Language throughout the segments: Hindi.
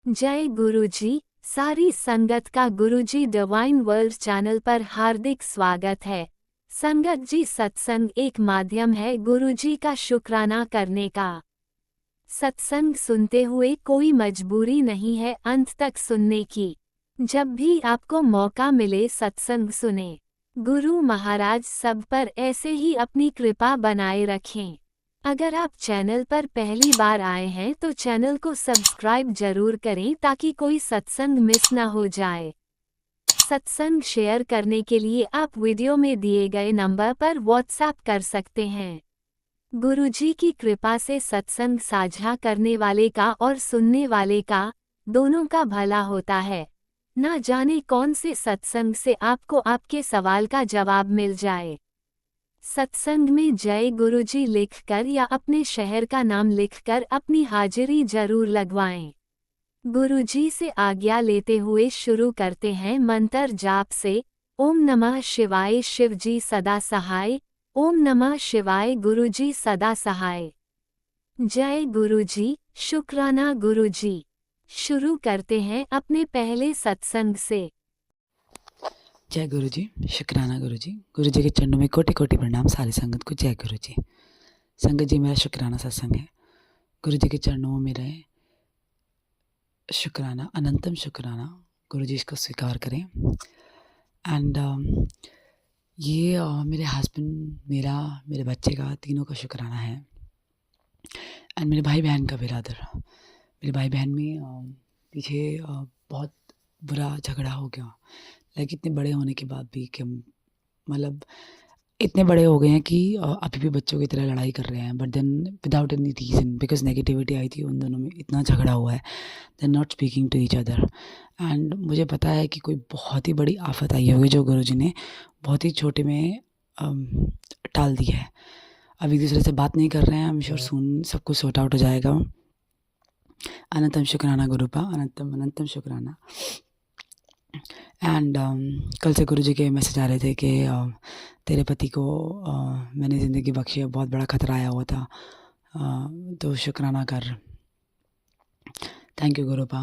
जय गुरुजी। सारी संगत का गुरुजी डिवाइन वर्ल्ड चैनल पर हार्दिक स्वागत है। संगत जी, सत्संग एक माध्यम है गुरुजी का शुक्राना करने का। सत्संग सुनते हुए कोई मजबूरी नहीं है अंत तक सुनने की। जब भी आपको मौका मिले सत्संग सुने। गुरु महाराज सब पर ऐसे ही अपनी कृपा बनाए रखें। अगर आप चैनल पर पहली बार आए हैं तो चैनल को सब्सक्राइब जरूर करें ताकि कोई सत्संग मिस ना हो जाए। सत्संग शेयर करने के लिए आप वीडियो में दिए गए नंबर पर व्हाट्सएप कर सकते हैं। गुरुजी की कृपा से सत्संग साझा करने वाले का और सुनने वाले का, दोनों का भला होता है। ना जाने कौन से सत्संग से आपको आपके सवाल का जवाब मिल जाए। सत्संग में जय गुरुजी लिखकर या अपने शहर का नाम लिखकर अपनी हाजिरी जरूर लगवाएं। गुरुजी से आज्ञा लेते हुए शुरू करते हैं मंत्र जाप से। ओम नमः शिवाय, शिवजी सदा सहाय। ओम नमः शिवाय, गुरुजी सदा सहाय। जय गुरुजी, शुक्राना गुरुजी। शुरू करते हैं अपने पहले सत्संग से। जय गुरु जी, शुक्राना गुरु जी। गुरु जी के चरणों में कोटि कोटि प्रणाम। सारी संगत को जय गुरु जी। संगत जी, मेरा शुक्राना सत्संग है। गुरु जी के चरणों में मेरा शुक्राना, अनंतम शुक्राना। गुरु जी इसको स्वीकार करें। एंड ये मेरे हस्बैंड, मेरे बच्चे का, तीनों का शुक्राना है। एंड मेरे भाई बहन का बिरादर। मेरे भाई बहन में पीछे बहुत बुरा झगड़ा हो गया। लाइक इतने बड़े होने के बाद भी कि हम मतलब इतने बड़े हो गए हैं कि अभी भी बच्चों की तरह लड़ाई कर रहे हैं। But then without any reason, because negativity आई थी उन दोनों में, इतना झगड़ा हुआ है। They are not speaking to each other. And मुझे पता है कि कोई बहुत ही बड़ी आफत आई होगी जो गुरुजी ने बहुत ही छोटे में टाल दी है। अब एक दूसरे से बात नहीं कर रहे हैं। आई एम श्योर सून सब कुछ सॉर्ट आउट हो जाएगा। अनंतम शुक्राना गुरुपा, अनंतम अनंतम शुक्राना। एंड कल से गुरुजी के मैसेज आ रहे थे कि तेरे पति को मैंने ज़िंदगी बख्शी है, बहुत बड़ा खतरा आया हुआ था, तो शुक्राना कर। Thank you गुरुपा।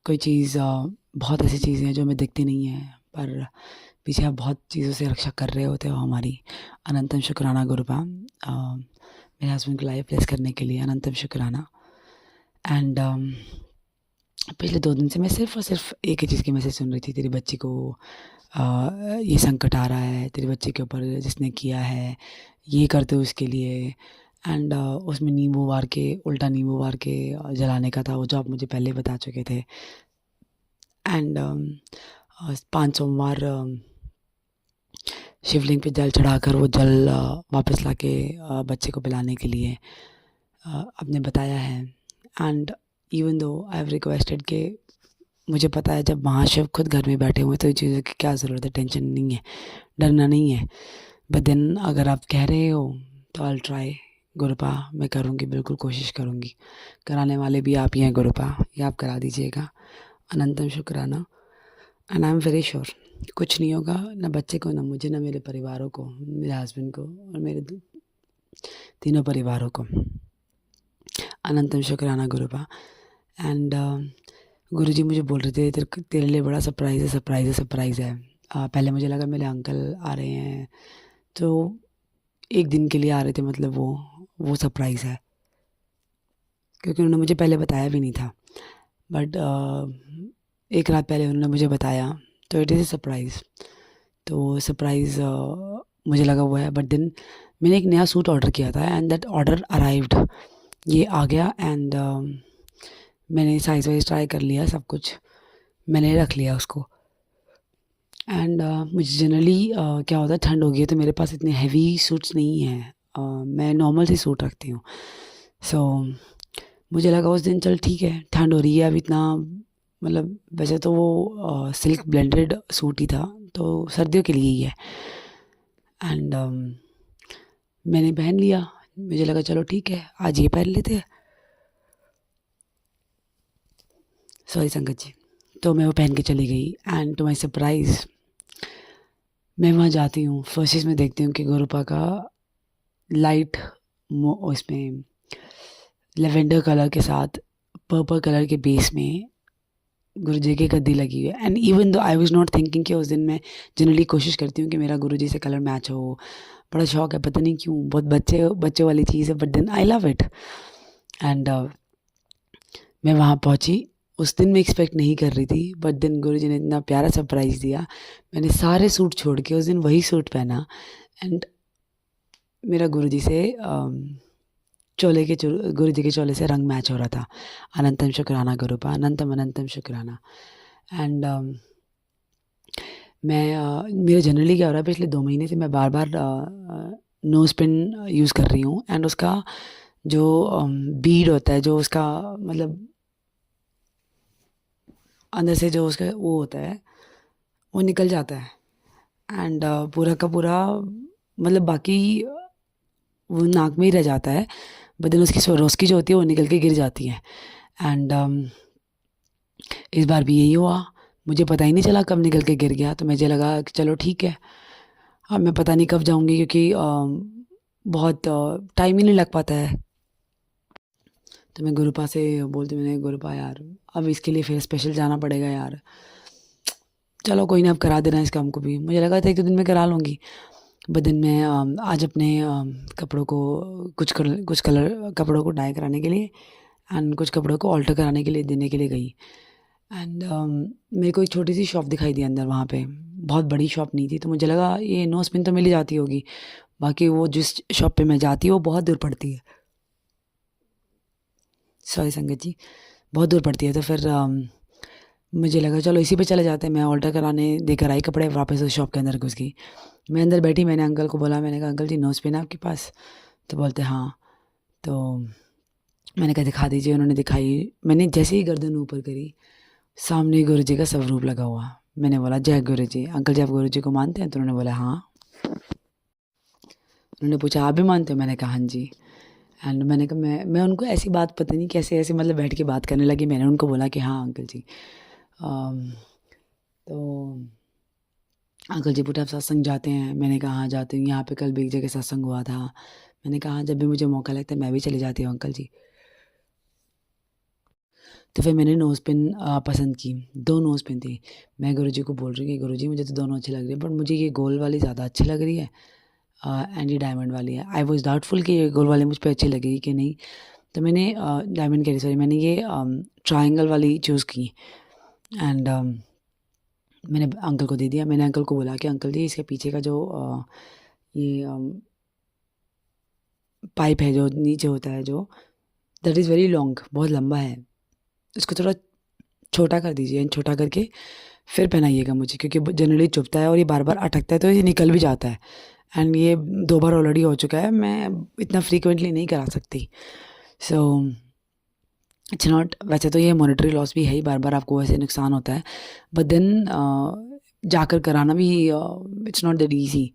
कोई चीज़ बहुत ऐसी चीज़ें हैं जो हमें दिखती नहीं है, पर पीछे आप बहुत चीज़ों से रक्षा कर रहे होते हो हमारी। अनंतम शुक्राना गुरुपा। मेरे हस्बैंड की लाइफ ब्लेस करने के लिए अनंतम शुक्राना। एंड पिछले 2 दिन से मैं सिर्फ और सिर्फ एक ही चीज़ की मैसेज सुन रही थी। तेरी बच्ची को ये संकट आ रहा है, तेरे बच्चे के ऊपर जिसने किया है ये करते हो उसके लिए। एंड उसमें नींबू वार के, उल्टा नींबू वार के जलाने का था, वो जो आप मुझे पहले बता चुके थे। एंड 5 सोमवार शिवलिंग पे जल चढ़ाकर वो जल वापस लाके बच्चे को पिलाने के लिए आपने बताया है। And even though I have requested के मुझे पता है जब महाशिव खुद घर में बैठे हुए तो ये चीज़ों की क्या ज़रूरत है, टेंशन नहीं है, डरना नहीं है। बट देन अगर आप कह रहे हो तो आई ट्राई गुरुपा, मैं करूँगी, बिल्कुल कोशिश करूँगी। कराने वाले भी आप ही हैं गुरुपा, ये आप करा दीजिएगा। अनंतम शुक्राना। And I am very sure कुछ नहीं होगा, ना बच्चे को, ना मुझे, ना मेरे परिवारों को, मेरे हस्बैंड को और मेरे तीनों परिवारों को। अनंतम शुक्राना गुरुपा। एंड गुरुजी मुझे बोल रहे थे तेरे लिए बड़ा सरप्राइज़ है, सरप्राइज़ है, सरप्राइज़ है। पहले मुझे लगा मेरे अंकल आ रहे हैं तो एक दिन के लिए आ रहे थे, मतलब वो सरप्राइज़ है, क्योंकि उन्होंने मुझे पहले बताया भी नहीं था। बट एक रात पहले उन्होंने मुझे बताया, तो इट इज़ ए सरप्राइज़। तो सरप्राइज़ मुझे लगा वो है। बट देन मैंने एक नया सूट ऑर्डर किया था एंड दैट ऑर्डर अराइव्ड, ये आ गया। एंड मैंने साइज़ वाइज ट्राई कर लिया, सब कुछ मैंने रख लिया उसको। एंड मुझे जनरली क्या होता है, ठंड हो गई है तो मेरे पास इतने हैवी सूट्स नहीं हैं। मैं नॉर्मल सी सूट रखती हूँ। सो मुझे लगा उस दिन चल ठीक है, ठंड हो रही है अब इतना, मतलब वैसे तो वो सिल्क ब्लेंडेड सूट ही था, तो सर्दियों के लिए ही है। एंड मैंने पहन लिया, मुझे लगा चलो ठीक है आज ये पहन लेते हैं। सॉरी संगत जी। तो मैं वो पहन के चली गई एंड टू माई सरप्राइज़ मैं वहाँ जाती हूँ, फर्स्ट चीज़ में देखती हूँ कि गुरुपा का लाइट इसमें लेवेंडर कलर के साथ पर्पल कलर के बेस में गुरु जी की गद्दी लगी हुई है। And even though I was not thinking कि उस दिन मैं जनरली कोशिश करती हूँ कि मेरा गुरु जी से कलर मैच हो, बड़ा शौक है, पता नहीं क्यों, बहुत बच्चों वाली चीज़ है, but then I love it. And मैं वहाँ पहुँची, उस दिन मैं एक्सपेक्ट नहीं कर रही थी, बट देन गुरु जी ने इतना प्यारा सरप्राइज़ दिया। मैंने सारे सूट छोड़ के उस दिन वही सूट पहना, एंड मेरा गुरु जी से गुरु जी के चोले से रंग मैच हो रहा था। अनंतम शुक्राना गुरुपा, अनंतम अनंतम शुक्राना। एंड मेरा जनरली क्या हो रहा है, पिछले 2 महीने से मैं बार बार नोज पिन यूज़ कर रही हूँ, एंड उसका जो बीड होता है, जो उसका मतलब अंदर से जो उसका वो होता है, वो निकल जाता है। एंड पूरा का पूरा मतलब बाकी वो नाक में ही रह जाता है, बट देन उसकी स्वरोस्की जो होती है वो निकल के गिर जाती है। एंड इस बार भी यही हुआ, मुझे पता ही नहीं चला कब निकल के गिर गया। तो मुझे लगा कि चलो ठीक है, अब मैं पता नहीं कब जाऊंगी, क्योंकि बहुत टाइम ही नहीं लग पाता है। तो मैं गुरुपा से बोलती, मैंने गुरुपा यार अब इसके लिए फिर स्पेशल जाना पड़ेगा यार, चलो कोई ना, अब करा देना इस काम को भी। मुझे लगा था 1-2 दिन में करा लूँगी, बट दिन मैं आज अपने कपड़ों को कुछ कलर कपड़ों को डाई कराने के लिए एंड कुछ कपड़ों को ऑल्टर कराने के लिए देने के लिए गई। एंड मेरे को एक छोटी सी शॉप दिखाई दी अंदर, वहाँ पे बहुत बड़ी शॉप नहीं थी, तो मुझे लगा ये नोज पिन तो मिल ही जाती होगी, बाकी वो जिस शॉप पे मैं जाती हूँ वो बहुत दूर पड़ती है, सॉरी संगत जी, बहुत दूर पड़ती है। तो फिर मुझे लगा चलो इसी पे चले जाते हैं। मैं ऑल्टर कराने देकर आई कपड़े, वापस उस शॉप के अंदर घुस गई। मैं अंदर बैठी, मैंने अंकल को बोला, मैंने कहा अंकल जी नोज पिन है आपके पास? तो बोलते हाँ। तो मैंने कहा दिखा दीजिए। उन्होंने दिखाई, मैंने जैसे ही गर्दन ऊपर करी, सामने गुरु जी का स्वरूप लगा हुआ। मैंने बोला जय गुरु जी। अंकल जी आप गुरु जी को मानते हैं? तो उन्होंने बोला हाँ। उन्होंने पूछा आप भी मानते हो? मैंने कहा हाँ जी। एंड मैंने कहा मैं उनको ऐसी बात पता नहीं कैसे ऐसे मतलब बैठ के बात करने लगी। मैंने उनको बोला कि हाँ अंकल जी। तो अंकल जी पूछा आप सत्संग जाते हैं? मैंने कहा हाँ जाती हूँ, यहाँ पे कल भी एक जगह सत्संग हुआ था। मैंने कहा हाँ, जब भी मुझे मौका लगता है मैं भी चली जाती हूँ अंकल जी। तो फिर मैंने नोज़ पिन पसंद की, 2 नोज़ पिन थी। मैं गुरुजी को बोल रही कि गुरुजी मुझे तो दोनों अच्छी लग रही है, बट मुझे ये गोल वाली ज़्यादा अच्छी लग रही है एंड ये डायमंड वाली है। आई वॉज डाउटफुल कि ये गोल वाली मुझ पर अच्छी लगेगी कि नहीं। तो मैंने डायमंड कह रही सॉरी, मैंने ये ट्राइंगल वाली चूज़ की। एंड मैंने अंकल को दे दिया। मैंने अंकल को बोला कि अंकल जी इसके पीछे का जो ये पाइप है जो नीचे होता है, जो दैट इज़ वेरी लॉन्ग, बहुत लंबा है, इसको थोड़ा छोटा कर दीजिए। छोटा करके फिर पहनाइएगा मुझे, क्योंकि जनरली चुभता है और ये बार बार अटकता है, तो ये निकल भी जाता है। एंड ये 2 बार ऑलरेडी हो चुका है, मैं इतना फ्रीक्वेंटली नहीं करा सकती। सो इट्स नॉट, वैसे तो ये मॉनेटरी लॉस भी है ही, बार बार आपको वैसे नुकसान होता है, बट देन जाकर कराना भी it's not that easy,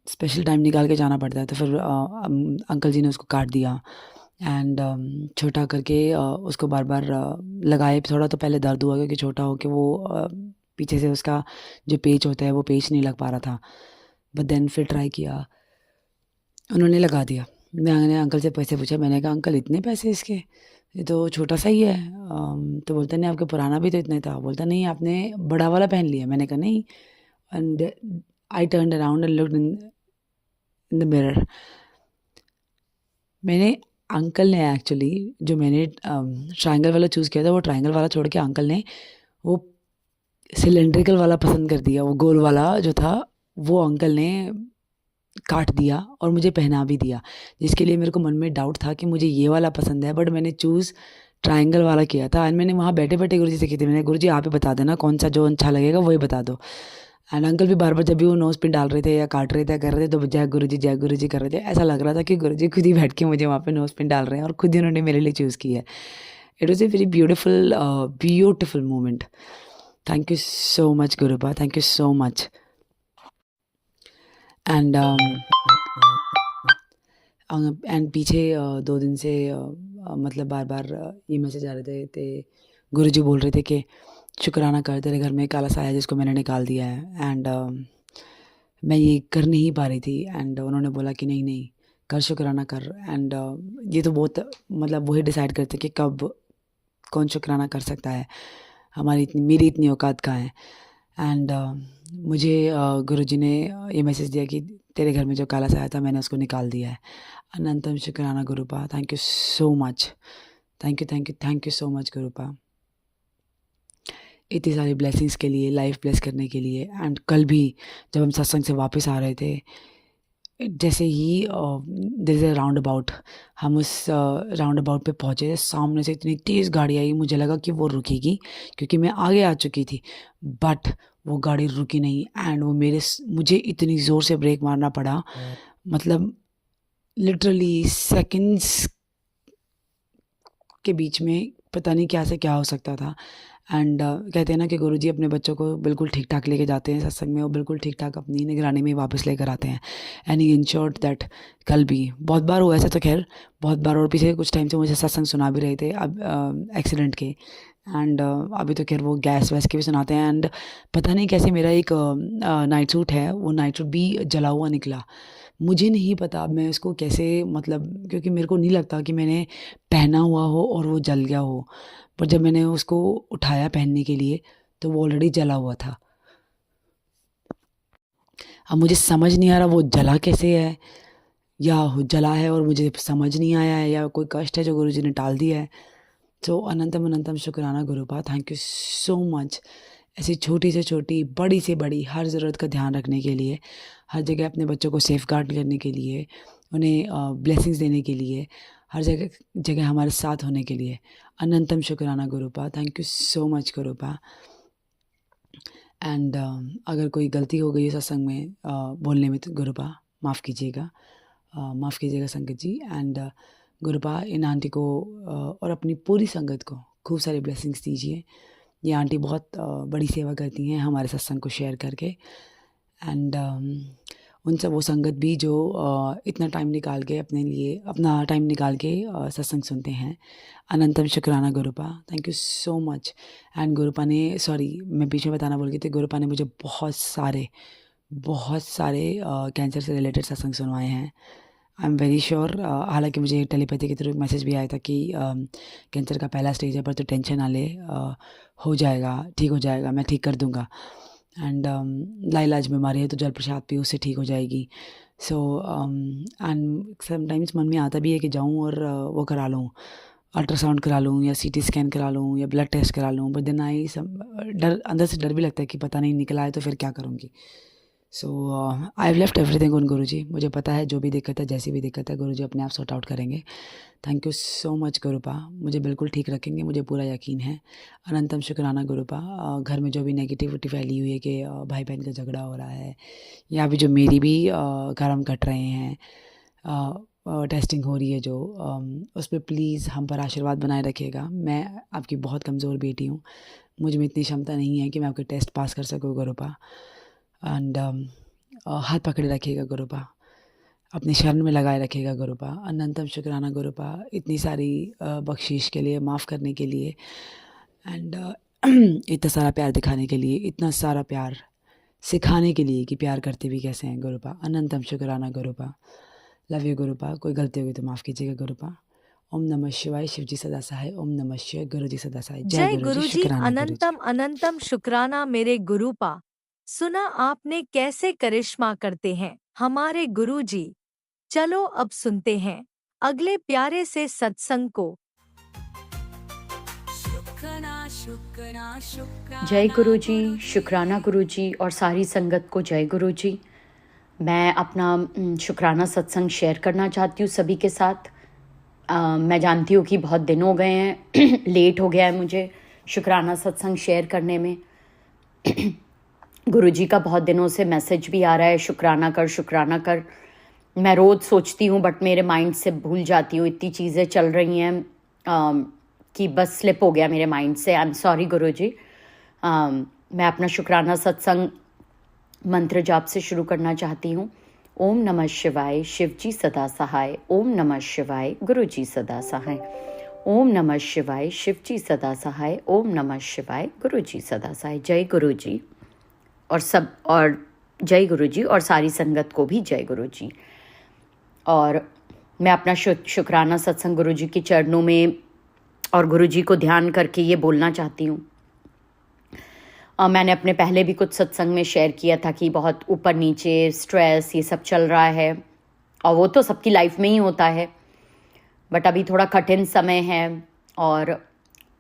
special time निकाल के जाना पड़ता है। तो फिर अंकल जी ने उसको काट दिया एंड छोटा करके उसको बार बार लगाए। थोड़ा तो पहले दर्द हुआ क्योंकि छोटा हो के वो पीछे से उसका जो पेच होता है वो पेच नहीं लग पा रहा था, बट देन फिर ट्राई किया, उन्होंने लगा दिया। मैंने अंकल से पैसे पूछा, मैंने कहा अंकल इतने पैसे इसके, ये तो छोटा सा ही है। तो बोलते नहीं आपके पुराना भी तो इतना ही था। बोलता नहीं आपने बड़ा वाला पहन लिया। मैंने कहा नहीं। And I turn around and looked in the mirror. मैंने अंकल ने एक्चुअली जो मैंने ट्रायंगल वाला चूज़ किया था, वो ट्रायंगल वाला छोड़ के अंकल ने वो सिलेंड्रिकल वाला पसंद कर दिया। वो गोल वाला जो था वो अंकल ने काट दिया और मुझे पहना भी दिया, जिसके लिए मेरे को मन में डाउट था कि मुझे ये वाला पसंद है, बट मैंने चूज़ ट्रायंगल वाला किया था। एंड मैंने वहाँ बैठे बैठे गुरुजी से की थी, मैंने गुरुजी आप ही बता देना कौन सा जो अच्छा लगेगा वही बता दो। एंड अंकल भी बार बार जब भी वो नोज पिन डाल रहे थे या काट रहे थे कर रहे थे, तो जय गुरुजी कर रहे थे। ऐसा लग रहा था कि गुरुजी खुद ही बैठ के मुझे वहाँ पे नोज पिन डाल रहे हैं और खुद ही उन्होंने मेरे लिए चूज़ की है। It was a very beautiful moment. Thank you so much Guruba, thank you so much. And पीछे 2 दिन से मतलब बार बार ये मैसेज आ रहे थे गुरुजी बोल रहे थे कि शुक्राना कर, तेरे घर में काला साया जिसको मैंने निकाल दिया है। एंड मैं ये कर नहीं पा रही थी। एंड उन्होंने बोला कि नहीं कर, शुक्राना कर। एंड ये तो बहुत मतलब वही डिसाइड करते कि कब कौन शुक्राना कर सकता है, मेरी इतनी औकात कहाँ है। एंड मुझे गुरुजी ने ये मैसेज दिया कि तेरे घर में जो काला साया था मैंने उसको निकाल दिया है। अनंतम शुक्राना Gurupa, thank you so much, thank you so much Gurupa, इतनी सारी ब्लेसिंग्स के लिए, लाइफ ब्लेस करने के लिए। एंड कल भी जब हम सत्संग से वापस आ रहे थे, जैसे ही there is a round about, हम उस राउंड अबाउट पे पहुँचे, सामने से इतनी तेज़ गाड़ी आई, मुझे लगा कि वो रुकेगी क्योंकि मैं आगे आ चुकी थी, बट वो गाड़ी रुकी नहीं। एंड वो मुझे इतनी ज़ोर से ब्रेक मारना पड़ा, मतलब लिटरली सेकंड्स के बीच में पता नहीं क्या से क्या हो सकता था। एंड कहते हैं ना कि गुरुजी अपने बच्चों को बिल्कुल ठीक ठाक लेके जाते हैं सत्संग में, वो बिल्कुल ठीक ठाक अपनी निगरानी में वापस लेकर आते हैं। एंड ही इंश्योर्ड दैट कल भी बहुत बार हुआ ऐसा, तो खैर बहुत बार, और पीछे कुछ टाइम से मुझे सत्संग सुना भी रहे थे अब एक्सीडेंट के। एंड अभी तो खैर वो गैस वैस के भी सुनाते हैं। एंड पता नहीं कैसे मेरा एक नाइट सूट है, वो नाइट सूट भी जला हुआ निकला। मुझे नहीं पता मैं उसको कैसे, मतलब क्योंकि मेरे को नहीं लगता कि मैंने पहना हुआ हो और वो जल गया हो, पर जब मैंने उसको उठाया पहनने के लिए तो वो ऑलरेडी जला हुआ था। अब मुझे समझ नहीं आ रहा वो जला कैसे है, या जला है और मुझे समझ नहीं आया है, या कोई कष्ट है जो गुरुजी ने टाल दिया है। तो अनंतम अनंतम शुक्राना Gurupa, thank you so much, ऐसी छोटी से छोटी, बड़ी से बड़ी हर ज़रूरत का ध्यान रखने के लिए, हर जगह अपने बच्चों को सेफ गार्ड करने के लिए, उन्हें ब्लेसिंग्स देने के लिए, हर जगह जगह हमारे साथ होने के लिए। अनंतम शुक्राना Gurupa, thank you so much Gurupa. And अगर कोई गलती हो गई है सत्संग में बोलने में तो गुरुपा माफ़ कीजिएगा, माफ़ कीजिएगा संगत जी। एंड गुरुपा इन आंटी को और अपनी पूरी संगत को खूब सारी ब्लेसिंग्स दीजिए। ये आंटी बहुत बड़ी सेवा करती हैं हमारे सत्संग को शेयर करके। एंड उन सब वो संगत भी जो इतना टाइम निकाल के अपने लिए अपना टाइम निकाल के सत्संग सुनते हैं। अनंतम शुक्राना Gurupa, thank you so much. And Gurupa ने, सॉरी मैं बीच में बताना भूल गई थी, गुरुपा ने मुझे बहुत सारे कैंसर से रिलेटेड सत्संग सुनवाए हैं। आई एम वेरी श्योर, हालांकि मुझे टेलीपैथी के थ्रू मैसेज भी आया था कि कैंसर का पहला स्टेज है, पर तो टेंशन ना ले, हो जाएगा, ठीक हो जाएगा, मैं ठीक कर दूंगा। एंड लाइलाज बीमारी है तो जल प्रसाद भी उससे ठीक हो जाएगी। सो एंड समटाइम्स मन में आता भी है कि जाऊं और वो करा लूँ, अल्ट्रासाउंड करा लूँ या सीटी स्कैन करा लूँ या ब्लड टेस्ट करा लूँ, बट देन डर, अंदर से डर भी लगता है कि पता नहीं निकला है तो फिर क्या करूँगी। So I have left everything on Guruji. मुझे पता है जो भी दिक्कत है, जैसी भी दिक्कत है, गुरुजी अपने आप सॉर्ट आउट करेंगे। थैंक यू सो मच गुरुपा, मुझे बिल्कुल ठीक रखेंगे, मुझे पूरा यकीन है। अनंतम शुक्राना गुरुपा। घर में जो भी नेगेटिविटी फैली हुई है कि भाई बहन का झगड़ा हो रहा है, या भी जो मेरी भी कर्म कट रहे हैं, टेस्टिंग हो रही है जो, उस पर प्लीज़ हम पर आशीर्वाद बनाए रखिएगा। मैं आपकी बहुत कमज़ोर बेटी हूँ, मुझ में इतनी क्षमता नहीं है कि मैं आपके टेस्ट पास कर सकूँ गुरुपा। एंड हाथ पकड़े रखिएगा गुरुपा, अपने शरण में लगाए रखिएगा गुरुपा। अनंतम शुक्राना गुरुपा, इतनी सारी बख्शीश के लिए, माफ़ करने के लिए, एंड इतना सारा प्यार दिखाने के लिए, इतना सारा प्यार सिखाने के लिए कि प्यार करते भी कैसे हैं गुरुपा। अनंतम शुक्राना गुरुपा, लव यू गुरुपा। कोई गलती होगी तो माफ़ कीजिएगा गुरुपा। ओम नमः शिवाय, शिव जी सदा सहाय। ओम नमः शिवाय, गुरु जी सदा सहाय। जय गुरुजी, शुक्राना गुरुजी। अनंतम अनंतम शुक्राना मेरे गुरुपा। सुना आपने कैसे करिश्मा करते हैं हमारे गुरुजी। चलो अब सुनते हैं अगले प्यारे से सत्संग को। जय गुरुजी, शुक्राना गुरुजी और सारी संगत को जय गुरुजी। मैं अपना शुक्राना सत्संग शेयर करना चाहती हूँ सभी के साथ। मैं जानती हूँ कि बहुत दिन हो गए हैं, लेट हो गया है मुझे शुक्राना सत्संग शेयर करने में। गुरुजी का बहुत दिनों से मैसेज भी आ रहा है, शुक्राना कर शुक्राना कर। मैं रोज़ सोचती हूँ बट मेरे माइंड से भूल जाती हूँ, इतनी चीज़ें चल रही हैं कि बस स्लिप हो गया मेरे माइंड से। आई एम सॉरी गुरुजी। मैं अपना शुक्राना सत्संग मंत्र जाप से शुरू करना चाहती हूँ। ओम नमः शिवाय, शिव जी सदा सहाय। ओम नमः शिवाय, गुरु जी सदा सहाय। ओम नमः शिवाय, शिव जी सदा सहाय। ओम नमः शिवाय, गुरु जी सदा सहाय। जय गुरु जी और जय गुरु जी और सारी संगत को भी जय गुरु जी। और मैं अपना शुक्राना सत्संग गुरु जी के चरणों में और गुरुजी को ध्यान करके ये बोलना चाहती हूँ। मैंने अपने पहले भी कुछ सत्संग में शेयर किया था कि बहुत ऊपर नीचे स्ट्रेस ये सब चल रहा है, और वो तो सबकी लाइफ में ही होता है, बट अभी थोड़ा कठिन समय है। और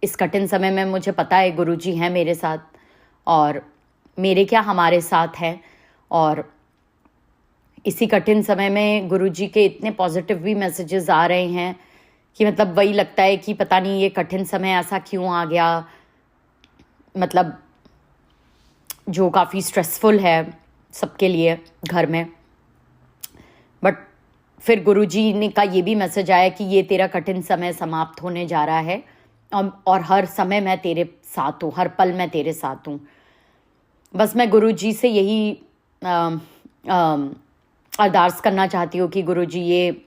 इस कठिन समय में मुझे पता है गुरुजी हैं मेरे साथ, और मेरे क्या हमारे साथ हैं। और इसी कठिन समय में गुरुजी के इतने पॉजिटिव भी मैसेजेस आ रहे हैं कि मतलब वही लगता है कि पता नहीं ये कठिन समय ऐसा क्यों आ गया, मतलब जो काफ़ी स्ट्रेसफुल है सबके लिए घर में। बट फिर गुरुजी ने का ये भी मैसेज आया कि ये तेरा कठिन समय समाप्त होने जा रहा है, और हर समय मैं तेरे साथ हूँ, हर पल मैं तेरे साथ हूँ। बस मैं गुरुजी से यही अरदास करना चाहती हूँ कि गुरुजी ये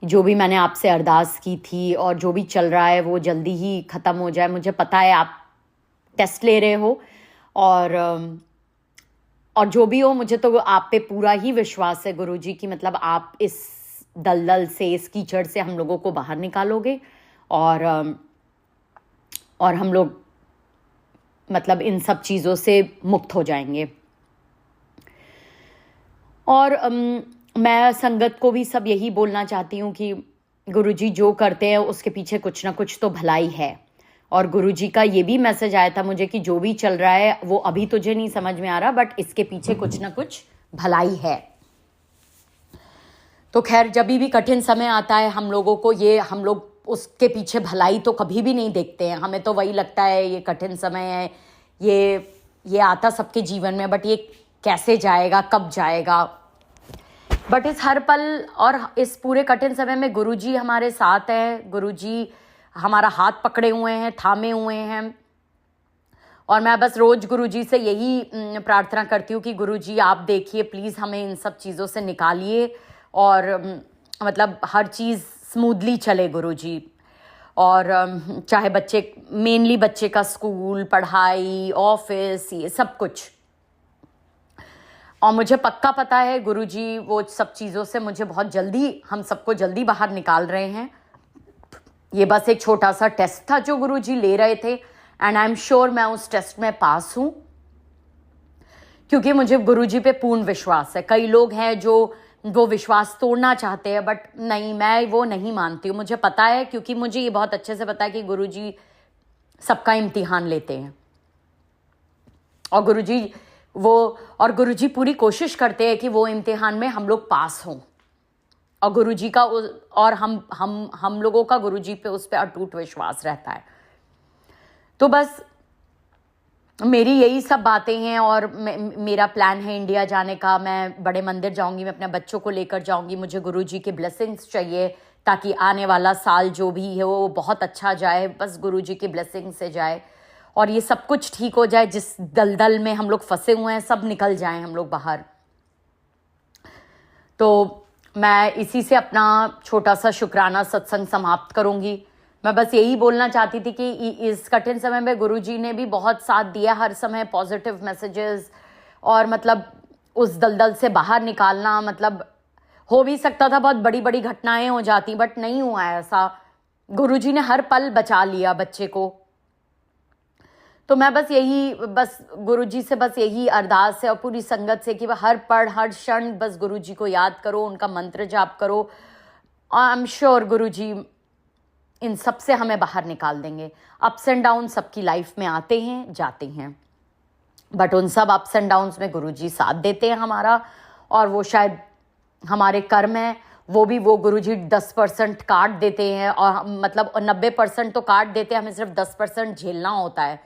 जो भी मैंने आपसे अरदास की थी और जो भी चल रहा है वो जल्दी ही ख़त्म हो जाए। मुझे पता है आप टेस्ट ले रहे हो, और जो भी हो, मुझे तो आप पे पूरा ही विश्वास है गुरुजी कि मतलब आप इस दलदल से, इस कीचड़ से हम लोगों को बाहर निकालोगे, और हम लोग मतलब इन सब चीज़ों से मुक्त हो जाएंगे। और मैं संगत को भी सब यही बोलना चाहती हूँ कि गुरुजी जो करते हैं उसके पीछे कुछ ना कुछ तो भलाई है। और गुरुजी का ये भी मैसेज आया था मुझे कि जो भी चल रहा है वो अभी तुझे नहीं समझ में आ रहा, बट इसके पीछे कुछ ना कुछ भलाई है। तो खैर, जब भी कठिन समय आता है हम लोगों को, ये हम लोग उसके पीछे भलाई तो कभी भी नहीं देखते हैं। हमें तो वही लगता है ये कठिन समय है, ये आता सबके जीवन में, बट ये कैसे जाएगा, कब जाएगा। बट इस हर पल और इस पूरे कठिन समय में गुरुजी हमारे साथ हैं। गुरुजी हमारा हाथ पकड़े हुए हैं, थामे हुए हैं। और मैं बस रोज गुरुजी से यही प्रार्थना करती हूँ कि गुरुजी आप देखिए, प्लीज़ हमें इन सब चीज़ों से निकालिए, और मतलब हर चीज़ स्मूथली चले गुरुजी। और चाहे मेनली बच्चे का स्कूल, पढ़ाई, ऑफिस, ये सब कुछ। और मुझे पक्का पता है गुरुजी वो सब चीज़ों से मुझे बहुत जल्दी, हम सबको जल्दी बाहर निकाल रहे हैं। ये बस एक छोटा सा टेस्ट था जो गुरुजी ले रहे थे, एंड आई एम श्योर मैं उस टेस्ट में पास हूँ, क्योंकि मुझे गुरुजी पे पूर्ण विश्वास है। कई लोग हैं जो वो विश्वास तोड़ना चाहते हैं, बट नहीं, मैं वो नहीं मानती हूँ। मुझे पता है, क्योंकि मुझे ये बहुत अच्छे से पता है कि गुरुजी सबका इम्तिहान लेते हैं, और गुरुजी गुरुजी पूरी कोशिश करते हैं कि वो इम्तिहान में हम लोग पास हों। और गुरुजी का और हम लोगों का गुरुजी पे, उस पे अटूट विश्वास रहता है। तो बस मेरी यही सब बातें हैं, और मेरा प्लान है इंडिया जाने का। मैं बड़े मंदिर जाऊंगी, मैं अपने बच्चों को लेकर जाऊंगी। मुझे गुरुजी के ब्लेसिंग्स चाहिए ताकि आने वाला साल जो भी है वो बहुत अच्छा जाए, बस गुरुजी की ब्लेसिंग से जाए, और ये सब कुछ ठीक हो जाए। जिस दलदल में हम लोग फंसे हुए हैं सब निकल जाएं हम लोग बाहर। तो मैं इसी से अपना छोटा सा शुक्राना सत्संग समाप्त करूंगी। मैं बस यही बोलना चाहती थी कि इस कठिन समय में गुरुजी ने भी बहुत साथ दिया, हर समय पॉजिटिव मैसेजेस, और मतलब उस दलदल से बाहर निकालना, मतलब हो भी सकता था बहुत बड़ी बड़ी घटनाएं हो जाती, बट नहीं हुआ ऐसा। गुरुजी ने हर पल बचा लिया बच्चे को। तो मैं बस गुरुजी से बस यही अरदास है, और पूरी संगत से, कि हर पल हर क्षण बस गुरुजी को याद करो, उनका मंत्र जाप करो। आई एम श्योर गुरुजी इन सब से हमें बाहर निकाल देंगे। अप्स एंड डाउन सबकी लाइफ में आते हैं, जाते हैं, बट उन सब अप्स एंड डाउन्स में गुरुजी साथ देते हैं हमारा। और वो शायद हमारे कर्म है, वो गुरुजी 10% काट देते हैं, और मतलब 90% तो काट देते हैं, हमें सिर्फ 10% झेलना होता है।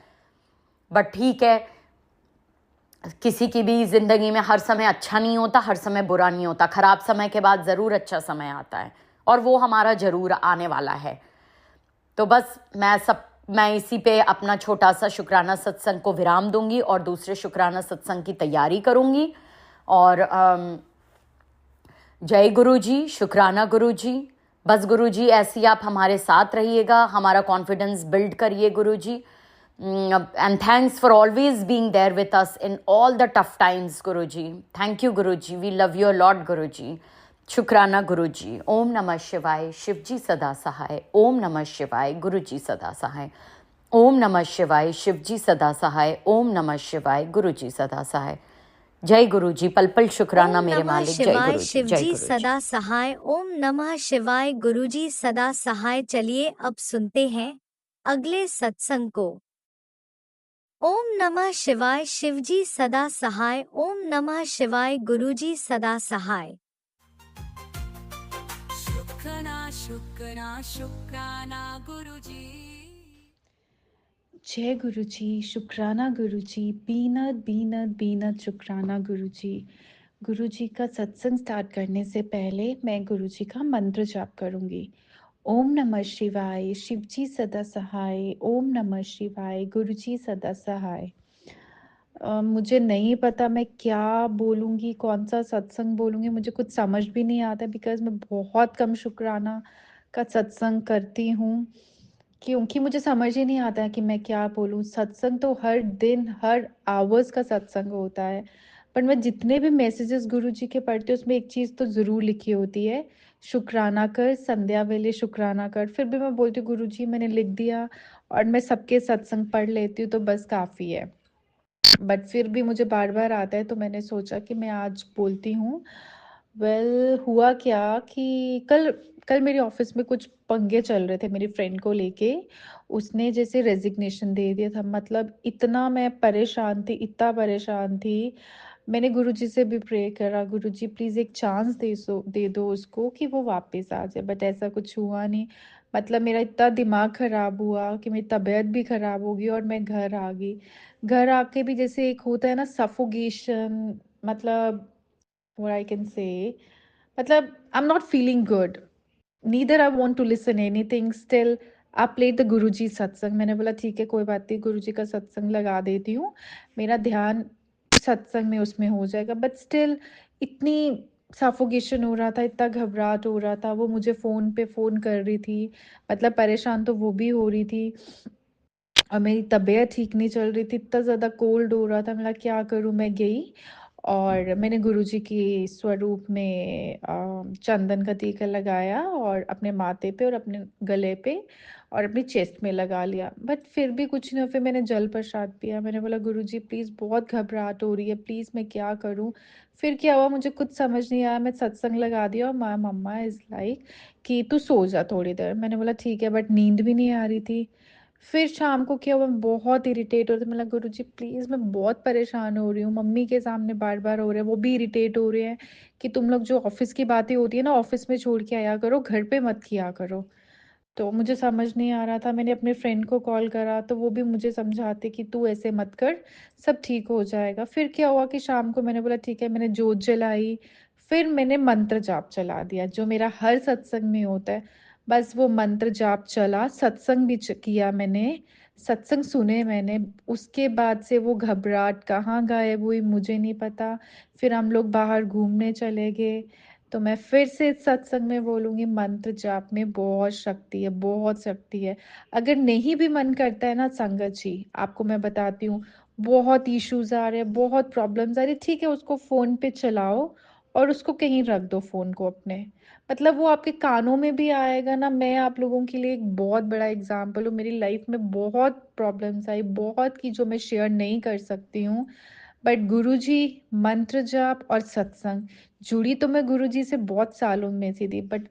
बट ठीक है, किसी की भी ज़िंदगी में हर समय अच्छा नहीं होता, हर समय बुरा नहीं होता। ख़राब समय के बाद ज़रूर अच्छा समय आता है, और वो हमारा ज़रूर आने वाला है। तो बस मैं इसी पे अपना छोटा सा शुक्राना सत्संग को विराम दूंगी, और दूसरे शुक्राना सत्संग की तैयारी करूंगी। और जय गुरुजी, शुक्राना गुरुजी। बस गुरुजी ऐसी आप हमारे साथ रहिएगा, हमारा कॉन्फिडेंस बिल्ड करिए गुरुजी। And thanks for always being there with us in all the tough times, Guruji. Thank you, Guruji. We love you a lot, Guruji. शुक्राना गुरुजी। ओम नमः शिवाय, शिवजी सदा सहाय। ओम नमः शिवाय, गुरुजी सदा सहाय। ओम नमः शिवाय, शिवजी सदा सहाय। ओम नमः शिवाय, गुरुजी सदा सहाय। जय गुरुजी, पल पल शुक्राना ओम मेरे नमः मालिक। जय शिवाय, गुरुजी, जय शिवजी गुरुजी। सदा सहाय। ओम नमः शिवाय, गुरुजी सदा सहाय। चलिए अब सुनते हैं अगले सत्संग को। ओम नमः शिवाय, शिवजी सदा सहाय। ओम नमः शिवाय, गुरुजी सदा सहाय। शुक्राना गुरुजी। जय गुरुजी, शुक्राना गुरुजी, बीनत बीनत बीनत शुक्राना गुरुजी। गुरुजी का सत्संग स्टार्ट करने से पहले मैं गुरुजी का मंत्र जाप करूंगी। ओम नमः शिवाय, शिवजी सदा सहाय। ओम नमः शिवाय, गुरुजी सदा सहाय। मुझे नहीं पता मैं क्या बोलूँगी, कौन सा सत्संग बोलूँगी, मुझे कुछ समझ भी नहीं आता बिकॉज़ मैं बहुत कम शुक्राना का सत्संग करती हूँ, क्योंकि मुझे समझ ही नहीं आता है कि मैं क्या बोलूँ। सत्संग तो हर दिन, हर आवर्स का सत्संग होता है, पर मैं जितने भी मैसेजेस गुरुजी के पढ़ती हूँ, उसमें एक चीज़ तो ज़रूर लिखी होती है, शुक्राना कर, संध्या वेले शुक्राना कर। फिर भी मैं बोलती हूँ गुरुजी मैंने लिख दिया और मैं सबके सत्संग पढ़ लेती हूँ तो बस काफ़ी है। बट फिर भी मुझे बार-बार आता है तो मैंने सोचा कि मैं आज बोलती हूँ। हुआ क्या कि कल कल मेरे ऑफ़िस में कुछ पंगे चल रहे थे मेरी फ्रेंड को लेके। उसने जैसे रेज़िग्नेशन दे दिया था, मतलब इतना मैं परेशान थी, इतना परेशान थी। मैंने गुरुजी से भी प्रे करा, गुरुजी प्लीज़ एक चांस दे दो उसको कि वो वापस आ जाए, बट ऐसा कुछ हुआ नहीं। मतलब मेरा इतना दिमाग ख़राब हुआ कि मेरी तबीयत भी ख़राब हो गई और मैं घर आ गई। घर आके भी जैसे एक होता है ना सफोकेशन, मतलब व्हाट आई कैन से, मतलब I am not feeling good, neither I want to listen anything, still I played the Guruji satsang. मैंने बोला ठीक है कोई बात नहीं, गुरुजी का सत्संग लगा देती हूँ, मेरा ध्यान सत्संग में उसमें हो जाएगा। बट स्टिल इतनी सफोकेशन हो रहा था, इतना घबराहट हो रहा था। वो मुझे फ़ोन पे फ़ोन कर रही थी, मतलब परेशान तो वो भी हो रही थी और मेरी तबीयत ठीक नहीं चल रही थी, इतना ज़्यादा कोल्ड हो रहा था। मैं क्या करूँ, मैं गई और मैंने गुरुजी की स्वरूप में चंदन का टीका लगाया और अपने माथे पे और अपने गले पे और अपनी चेस्ट में लगा लिया। बट फिर भी कुछ नहीं हुआ। फिर मैंने जल प्रसाद पिया। मैंने बोला गुरुजी प्लीज़ बहुत घबराहट हो रही है, प्लीज़ मैं क्या करूँ। फिर क्या हुआ मुझे कुछ समझ नहीं आया, मैं सत्संग लगा दिया और माँ मम्मा इज़ लाइक कि तू सो जा थोड़ी देर। मैंने बोला ठीक है, बट नींद भी नहीं आ रही थी। फिर शाम को क्या हुआ, मैं बहुत इरिटेट हो रही थी। मैं गुरुजी प्लीज़ मैं बहुत परेशान हो रही हूँ, मम्मी के सामने बार बार हो रहे हैं, वो भी इरिटेट हो रहे हैं कि तुम लोग जो ऑफिस की बातें होती है ना ऑफिस में छोड़ के आया करो, घर पे मत किया करो। तो मुझे समझ नहीं आ रहा था। मैंने अपने फ्रेंड को कॉल करा तो वो भी मुझे समझाते कि तू ऐसे मत कर, सब ठीक हो जाएगा। फिर क्या हुआ कि शाम को मैंने बोला ठीक है, मैंने जोत जलाई, फिर मैंने मंत्र जाप चला दिया जो मेरा हर सत्संग में होता है। बस वो मंत्र जाप चला, सत्संग भी किया मैंने, सत्संग सुने मैंने। उसके बाद से वो घबराहट कहाँ गायब हुई मुझे नहीं पता। फिर हम लोग बाहर घूमने चले गए। तो मैं फिर से इस सत्संग में बोलूँगी मंत्र जाप में बहुत शक्ति है, बहुत शक्ति है। अगर नहीं भी मन करता है ना संगत जी, आपको मैं बताती हूँ, बहुत इश्यूज आ रहे हैं, बहुत प्रॉब्लम्स आ रही है, ठीक है उसको फ़ोन पे चलाओ और उसको कहीं रख दो फ़ोन को अपने, मतलब वो आपके कानों में भी आएगा ना। मैं आप लोगों के लिए एक बहुत बड़ा एग्जाम्पल हूँ, मेरी लाइफ में बहुत प्रॉब्लम्स आई, बहुत की जो मैं शेयर नहीं कर सकती हूँ। बट गुरुजी, मंत्र जाप और सत्संग, जुड़ी तो मैं गुरुजी से बहुत सालों में से थी, बट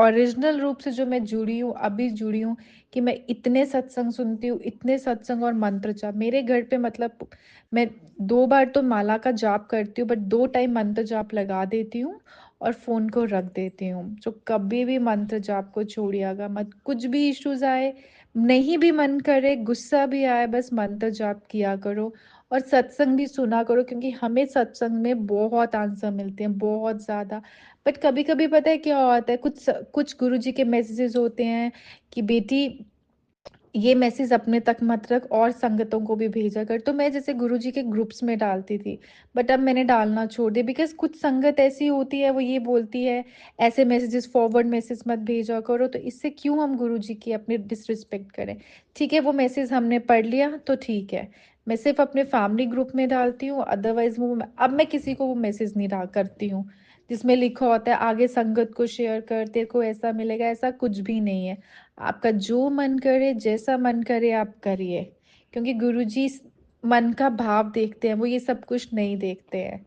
ओरिजिनल रूप से जो मैं जुड़ी हूँ, अभी जुड़ी हूँ कि मैं इतने सत्संग सुनती हूँ, इतने सत्संग और मंत्र जाप मेरे घर पे, मतलब मैं 2 बार तो माला का जाप करती हूँ, बट 2 टाइम मंत्र जाप लगा देती हूँ और फ़ोन को रख देती हूँ। तो कभी भी मंत्र जाप को छोड़िएगा मत, कुछ भी इश्यूज़ आए, नहीं भी मन करे, गुस्सा भी आए, बस मंत्र जाप किया करो और सत्संग भी सुना करो, क्योंकि हमें सत्संग में बहुत आंसर मिलते हैं, बहुत ज़्यादा। बट कभी-कभी पता है क्या होता है, कुछ गुरुजी के मैसेजेस होते हैं कि बेटी ये मैसेज अपने तक मत रख और संगतों को भी भेजा कर। तो मैं जैसे गुरुजी के ग्रुप्स में डालती थी, बट अब मैंने डालना छोड़ दिया बिकॉज़ कुछ संगत ऐसी होती है, वो ये बोलती है ऐसे मैसेजेस फॉरवर्ड मैसेज मत भेजा करो, तो इससे क्यों हम गुरुजी की अपनी डिसरिस्पेक्ट करें। ठीक है, वो मैसेज हमने पढ़ लिया तो ठीक है, मैं सिर्फ अपने फैमिली ग्रुप में डालती हूँ, अदरवाइज वो अब मैं किसी को वो मैसेज नहीं डाल करती हूँ। जिसमें लिखा होता है आगे संगत को शेयर कर, तेरे को ऐसा मिलेगा, ऐसा कुछ भी नहीं है। आपका जो मन करे, जैसा मन करे आप करिए, क्योंकि गुरुजी मन का भाव देखते हैं, वो ये सब कुछ नहीं देखते हैं।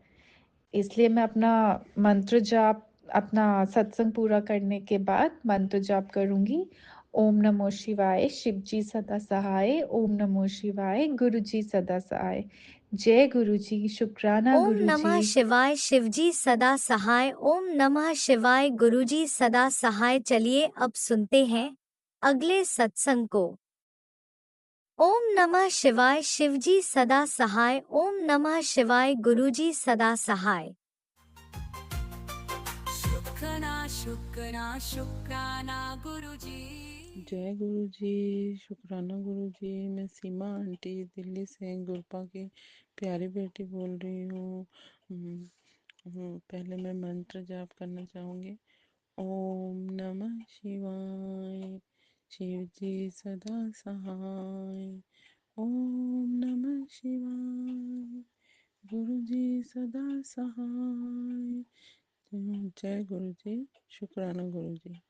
इसलिए मैं अपना मंत्र जाप, अपना सत्संग पूरा करने के बाद मंत्र जाप करूंगी। ओम नमो शिवाय, शिव जी सदा सहाय। ओम नमो शिवाय, गुरु जी सदा सहाय। जय गुरु जी, शुक्राना ओम गुरु नमः जी। शिवाय, शिवजी सदा सहाय। ओम नमः शिवाय, गुरुजी सदा सहाय। चलिए अब सुनते हैं अगले सत्संग को। ओम नमः शिवाय, शिवजी सदा सहाय। ओम नमः शिवाय, गुरुजी सदा सहाय। शुक्राना शुक्राना शुक्राना गुरुजी। जय गुरु जी, शुक्राना गुरु जी। मैं सीमा आंटी दिल्ली से गुरपा की प्यारी बेटी बोल रही हूँ। पहले मैं मंत्र जाप करना चाहूँगी। ओम नमः शिवाय, शिव जी सदा सहाय। ओम नमः शिवाय, गुरु जी सदा सहाय। जय गुरु जी, शुक्राना गुरु जी।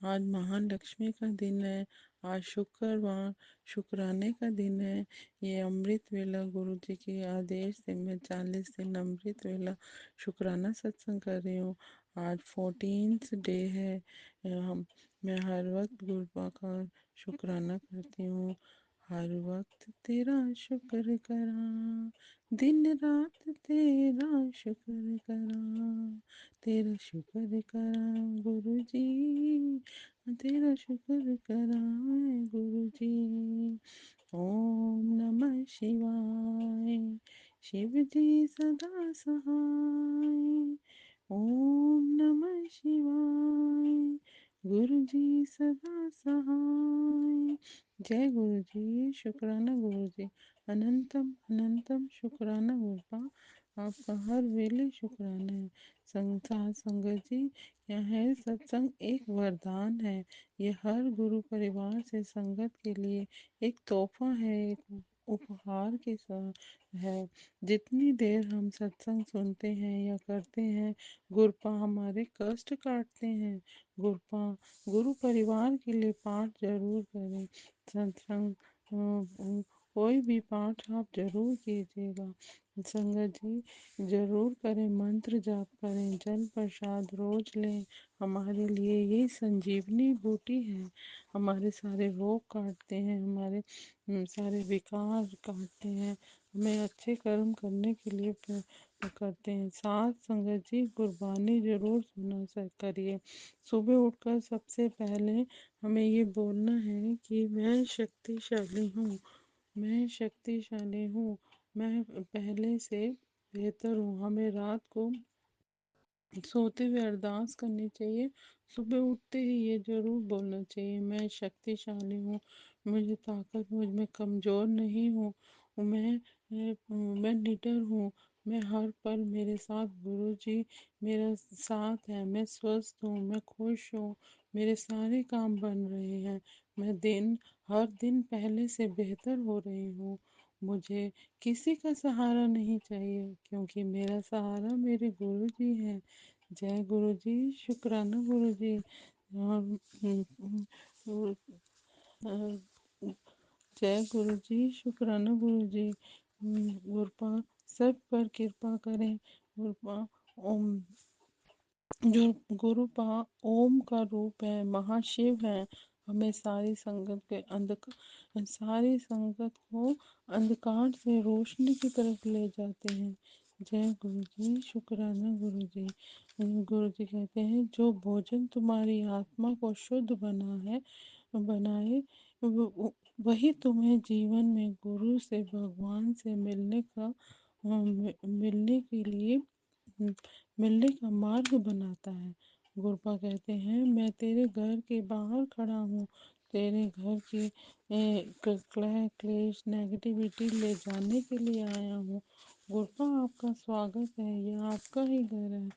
आज महान लक्ष्मी का दिन है। आज शुक्रवार शुक्राने का दिन है। ये अमृत वेला गुरु जी के आदेश से मैं 40 दिन अमृत वेला शुक्राना सत्संग कर रही हूँ। आज 14th डे है। मैं हर वक्त गुरुपा का शुक्राना करती हूँ। हर वक्त तेरा शुक्र करा, दिन रात तेरा शुक्र करा, तेरा शुक्र करा गुरु जी, तेरा शुक्र करा मैं गुरु जी। ओम नमः शिवाय, शिव जी सदा सहाय। ओम नमः शिवाय, गुरु जी सदा सहाय। जय गुरु जी, शुक्राना गुरु जी। अनंतम अनंतम शुक्राना गुरुपा, आपका हर वेले शुक्राना है। संसार संगत जी, यह है सत्संग एक वरदान है। ये हर गुरु परिवार से संगत के लिए एक तोहफा है, एक उपहार के साथ है। जितनी देर हम सत्संग सुनते हैं या करते हैं, गुरुपा हमारे कष्ट काटते हैं। गुरुपा गुरु परिवार के लिए पाठ जरूर करें। सत्संग कोई भी पाठ आप जरूर कीजिएगा। संगत जी जरूर करें, मंत्र जाप करें, जल प्रसाद रोज लें। हमारे लिए ये संजीवनी बूटी है। हमारे सारे रोग काटते हैं, हमारे सारे विकार काटते हैं, हमें अच्छे कर्म करने के लिए करते हैं। साथ संगत जी कुर्बानी जरूर सुना करिए। सुबह उठकर सबसे पहले हमें ये बोलना है कि मैं शक्तिशाली हूँ, मैं शक्तिशाली हूँ, मैं पहले से बेहतर हूँ। हमें रात को सोते हुए अरदास करनी चाहिए। सुबह उठते ही ये ज़रूर बोलना चाहिए, मैं शक्तिशाली हूँ, मुझे ताकत, मुझ में कमज़ोर नहीं हूँ, मैं निडर हूँ, मैं हर पल मेरे साथ गुरु जी मेरा साथ है, मैं स्वस्थ हूँ, मैं खुश हूँ, मेरे सारे काम बन रहे हैं, मैं हर दिन पहले से बेहतर हो रही हूँ। मुझे किसी का सहारा नहीं चाहिए, क्योंकि मेरा सहारा मेरे गुरु जी हैं। जय गुरु जी, शुक्राना गुरु जी। और, जय गुरु जी, शुक्राना गुरु जी। गुरुपा सब पर कृपा करें। गुरुपा ओम, जो गुरुपा ओम का रूप है, महाशिव है। हमें सारी संगत को अंधकार से रोशनी की तरफ ले जाते हैं। जय गुरु जी, शुक्राना गुरु जी। गुरु जी कहते हैं, जो भोजन तुम्हारी आत्मा को शुद्ध बनाए, वही तुम्हें जीवन में गुरु से, भगवान से मिलने के लिए मिलने का मार्ग बनाता है। गुरपा कहते हैं, मैं तेरे घर के बाहर खड़ा हूँ, तेरे घर की क्लेश नेगेटिविटी ले जाने के लिए आया हूँ। गुरपा आपका स्वागत है, यह आपका ही घर है,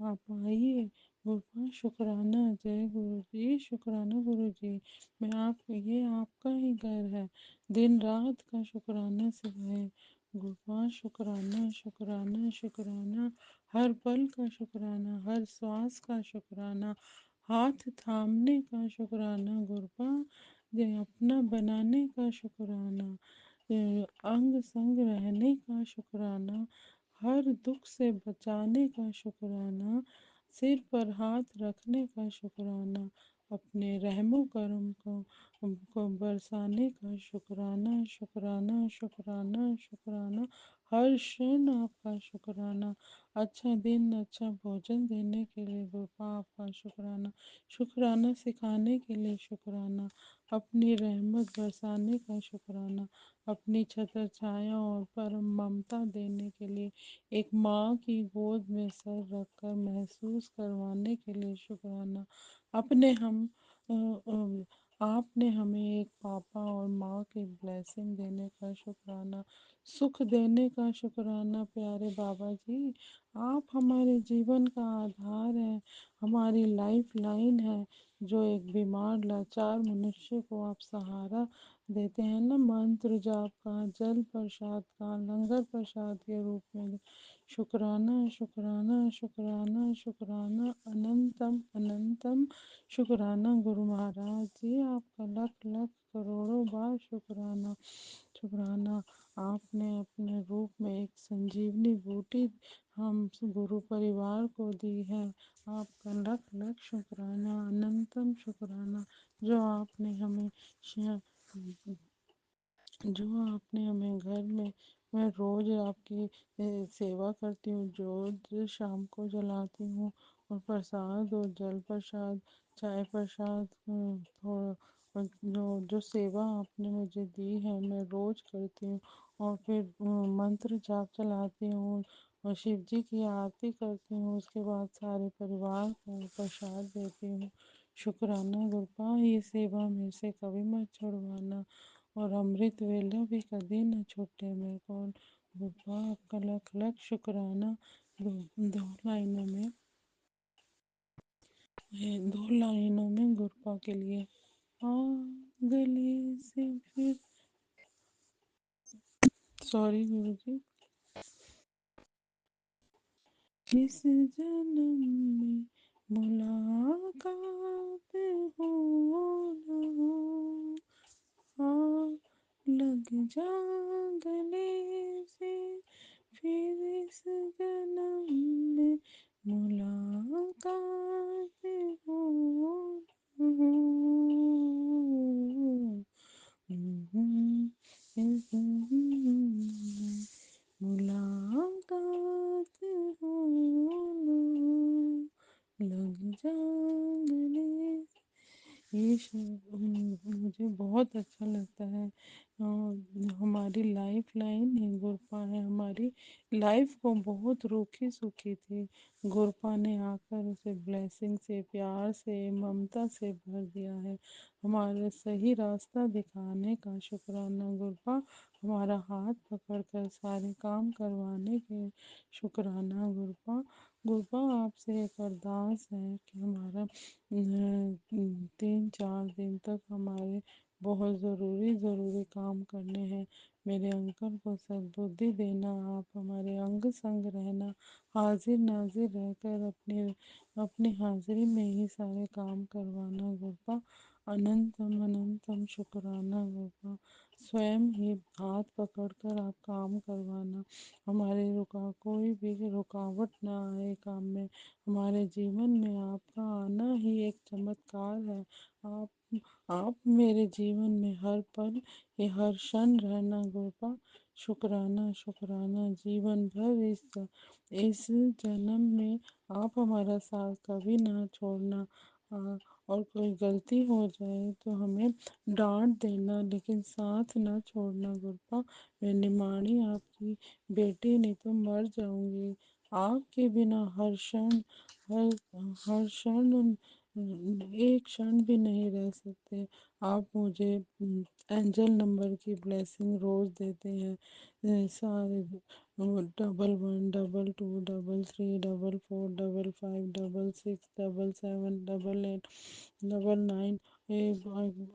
आप आइए। गुरपा शुक्राना, जय गुरु जी, शुक्राना गुरु जी। ये आपका ही घर है, दिन रात का शुक्राना सिखाए। गुरुपा शुक्राना शुक्राना शुक्राना, हर पल का शुक्राना, हर श्वास का शुक्राना, हाथ थामने का शुक्राना गुरुपा, ये अपना बनाने का शुक्राना, ये अंग संग रहने का शुक्राना, हर दुख से बचाने का शुक्राना, सिर पर हाथ रखने का शुक्राना, अपने रहमो करम को बरसाने का शुक्राना शुक्राना शुक्राना शुक्राना, हर क्षण आपका शुक्राना, अच्छा दिन अच्छा भोजन देने के लिए गुरुपा आपका शुक्राना, शुक्राना सिखाने के लिए शुक्राना, अपनी रहमत बरसाने का शुक्राना, अपनी छत्र छाया और परम ममता देने के लिए, एक माँ की गोद में सर रखकर महसूस करवाने के लिए शुक्राना, अपने हम अ, आपने हमें एक पापा और माँ की ब्लेसिंग देने का शुक्राना, सुख देने का शुक्राना प्यारे बाबा जी। आप हमारे जीवन का आधार है, हमारी लाइफ लाइन है, जो एक बीमार लाचार मनुष्य को आप सहारा देते हैं ना, मंत्र जाप का, जल प्रसाद का, लंगर प्रसाद के रूप में। शुक्राना शुक्राना शुक्राना शुक्राना अनंतम अनंतम शुक्राना गुरु महाराज जी, आपका लख लख करोड़ों बार शुक्राना शुक्राना। आपने अपने रूप में एक संजीवनी बूटी हम गुरु परिवार को दी है, आपका लख लख शुक्राना अनंतम शुक्राना, जो आपने हमें जो आपने हमें घर में, मैं रोज़ आपकी सेवा करती हूँ, जो शाम को जलाती हूँ, और प्रसाद और जल प्रसाद, चाय प्रसाद, थोड़ा जो सेवा आपने मुझे दी है मैं रोज़ करती हूँ, और फिर मंत्र जाप चलाती हूँ और शिव जी की आरती करती हूँ, उसके बाद सारे परिवार को प्रसाद देती हूँ। शुक्राना गुरुपा, ये सेवा मेरे से कभी मत छुड़वाना, और अमृत वेला भी कभी न छूटे मेरे को। गुरुपा आपका लख लख शुक्राना। दो लाइनों में, ये दो लाइनों में गुरुपा के लिए। गले से फिर, सॉरी गुरु जी, इस जन्म में मुलाकात हो न हो, हाँ लग जा गले से, फिर इस जन्म में मुलाकात हो न हो। इस जन्म में मुलाकात हो न हो, लग जा गले। ये मुझे बहुत अच्छा लगता है। हमारी लाइफ लाइन है, गुरपा है, हमारी लाइफ को बहुत रूखी सूखी थी, गुरपा ने आकर उसे ब्लेसिंग से, प्यार से, ममता से भर दिया है। हमारा सही रास्ता दिखाने का शुक्राना गुरपा, हमारा हाथ पकड़कर सारे काम करवाने के शुक्राना गुरपा। गुरपा आपसे एक अरदास है कि हमारा 3-4 दिन तक हमारे बहुत ज़रूरी ज़रूरी काम करने हैं। मेरे अंकल को सद्बुद्धि देना, आप हमारे अंग संग रहना, हाजिर नाजिर रहकर अपने अपनी हाजिरी में ही सारे काम करवाना गुरपा। अनंतम अनंतम शुक्राना गुरपा, स्वयं ही हाथ पकड़कर आप काम करवाना, हमारे कोई भी रुकावट ना आए काम में। हमारे जीवन में आपका आना ही एक चमत्कार है। आप मेरे जीवन में हर पल, ये हर क्षण रहना गुरबा। शुक्राना शुक्राना, जीवन भर इस जन्म में आप हमारा साथ कभी ना छोड़ना। और कोई गलती हो जाए तो हमें डांट देना, लेकिन साथ ना छोड़ना गुरबा। मैं निमाणी आपकी बेटी नहीं तो मर जाऊंगी, आपके बिना हर क्षण, हर हर क्षण, एक क्षण भी नहीं रह सकते। आप मुझे एंजल नंबर की ब्लेसिंग रोज़ देते हैं, सारे 1111334455667788।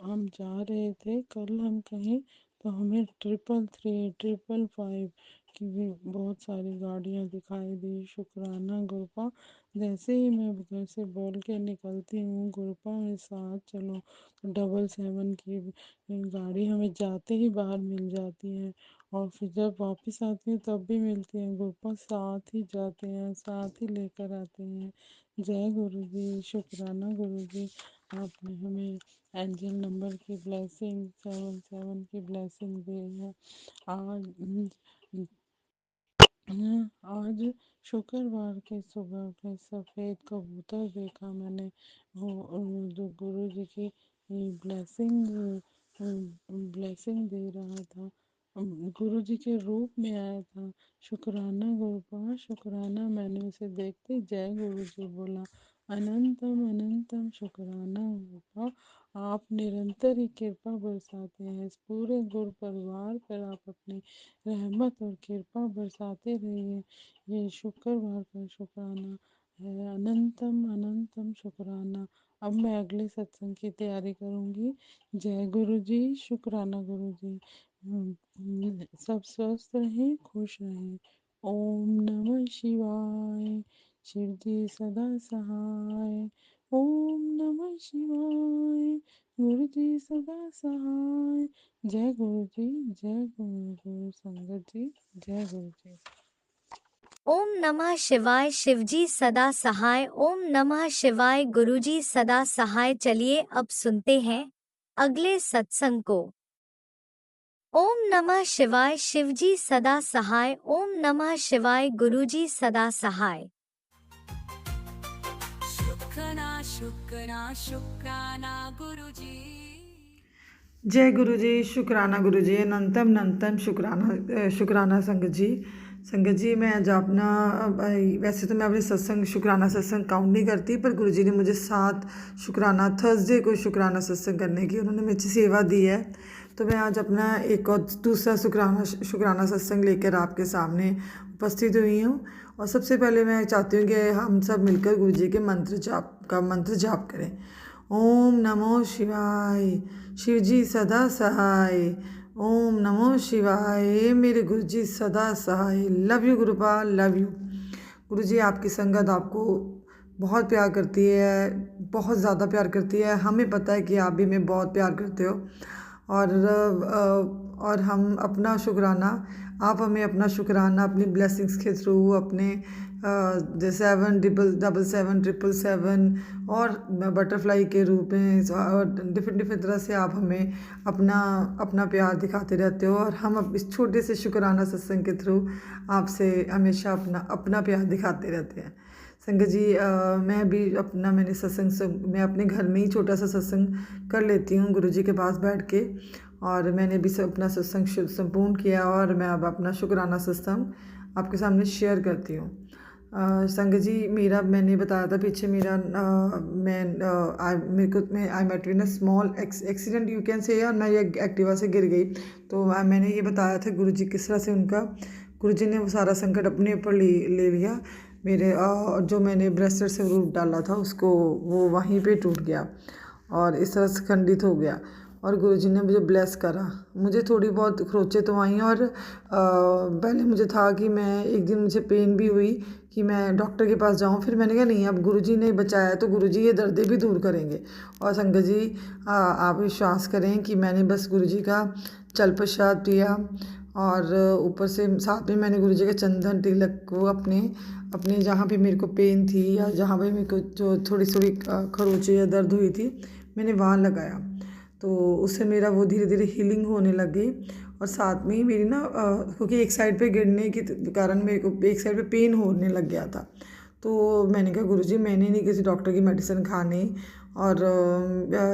हम जा रहे थे कल, हम कहीं तो हमें 333, 555 की भी बहुत सारी गाड़ियाँ दिखाई दी। शुक्राना गुरुपा। जैसे ही मैं घर से बोल के निकलती हूँ, गुरुपा मेरे साथ चलो, तो 777 की गाड़ी हमें जाते ही बाहर मिल जाती है, और फिर जब वापस आती हूँ तब भी मिलती है। गुरुपा साथ ही जाते हैं, साथ ही लेकर आते हैं। जय गुरु जी, शुक्राना गुरु जी, आपने हमें एंजल नंबर की ब्लेसिंग 77 की ब्लेसिंग दी है। आज आज शुक्रवार के सुबह उठे, सफ़ेद कबूतर देखा मैंने। वो जो गुरु जी की ब्लेसिंग ब्लेसिंग दे रहा था, गुरु जी के रूप में आया था। शुक्राना गुरुपा, शुक्राना। मैंने उसे देखते ही जय गुरु जी बोला। अनंतम अनंतम शुक्राना गुरुपा। आप निरंतर ही कृपा बरसाते हैं इस पूरे गुरु परिवार पर। आप अपनी रहमत और कृपा बरसाते रहिए। ये शुक्रवार का शुक्राना है। अनंतम अनंतम शुक्राना। अब मैं अगले सत्संग की तैयारी करूंगी। जय गुरु जी, शुक्राना गुरु जी। सब स्वस्थ रहें, खुश रहें। ओम नमः शिवाय। शिव जी सदा सहाय। ओम नमः शिवाय। गुरु जी सदा सहाय। जय गुरु जी, जय गुरु गुरु संगत जी, जय गुरु जी। ओम नमः शिवाय। शिवजी सदा सहाय। ओम नमः शिवाय। गुरुजी सदा सहाय। चलिए अब सुनते हैं अगले सत्संग को। ओम नमः शिवाय। शिवजी सदा सहाय। ओम नमः शिवाय। गुरुजी सदा सहाय। शुक्राना शुक्राना गुरुजी। जय गुरु जी, शुक्राना गुरु जी, अनंतम अनंतम शुक्राना शुक्राना संगत जी। संगत जी, मैं आज अपना वैसे तो मैं अपने सत्संग शुक्राना सत्संग काउंट नहीं करती, पर गुरु जी ने मुझे 7 शुक्राना थर्सडे को शुक्राना सत्संग करने की उन्होंने मुझे सेवा दी है। तो मैं आज अपना एक और दूसरा शुक्राना सत्संग लेकर आपके सामने उपस्थित हुई हूँ। और सबसे पहले मैं चाहती हूँ कि हम सब मिलकर गुरु जी के मंत्र जाप करें। ओम नमो शिवाय। शिव जी सदा सहाय। ओम नमो शिवाय। मेरे गुरु जी सदा सहाय। Love you Gurupal, love you. Guru ji, आपकी संगत आपको बहुत प्यार करती है, बहुत ज़्यादा प्यार करती है। हमें पता है कि आप भी हमें बहुत प्यार करते हो। और हम अपना शुक्राना, आप हमें अपना शुक्राना अपनी ब्लेसिंग्स के थ्रू, अपने 777 और बटरफ्लाई के रूप में और डिफरेंट तरह से आप हमें अपना प्यार दिखाते रहते हो। और हम अब इस छोटे से शुक्राना सत्संग के थ्रू आपसे हमेशा अपना प्यार दिखाते रहते हैं। संगत जी, मैं अपने घर में ही छोटा सा सत्संग कर लेती हूँ गुरु जी के पास बैठ के। और मैंने भी अपना सत्संग संपूर्ण किया, और मैं अब अपना शुक्राना सत्संग आपके सामने शेयर करती हूँ। संगत जी, मैंने बताया था पीछे I met in a small accident you can say, और मैं ये एक्टिवा से गिर गई। तो मैंने ये बताया था गुरु जी किस तरह से गुरु जी ने वो सारा संकट अपने ऊपर ले लिया। मेरे जो मैंने ब्रेसलेट से रूप डाला था उसको, वो वहीं पे टूट गया और इस तरह से खंडित हो गया। और गुरुजी ने मुझे ब्लेस करा। मुझे थोड़ी बहुत खरोचें तो आई, और पहले मुझे था कि एक दिन मुझे पेन भी हुई कि मैं डॉक्टर के पास जाऊं। फिर मैंने कहा नहीं, अब गुरुजी ने बचाया है तो गुरुजी ये दर्दें भी दूर करेंगे। और संगत जी, आप विश्वास करें कि मैंने बस गुरुजी का चल प्रसाद पिया, और ऊपर से साथ में मैंने गुरुजी का चंदन तिलक को अपने जहाँ पे मेरे को पेन थी, या जहाँ पे मेरे को जो थोड़ी खरोचें या दर्द हुई थी, मैंने वहाँ लगाया। तो उससे मेरा वो धीरे धीरे हीलिंग होने लग गई। और साथ में ही मेरी क्योंकि एक साइड पे गिरने के कारण मेरे को एक साइड पे पेन होने लग गया था। तो मैंने कहा गुरुजी, मैंने नहीं किसी डॉक्टर की मेडिसिन खानी, और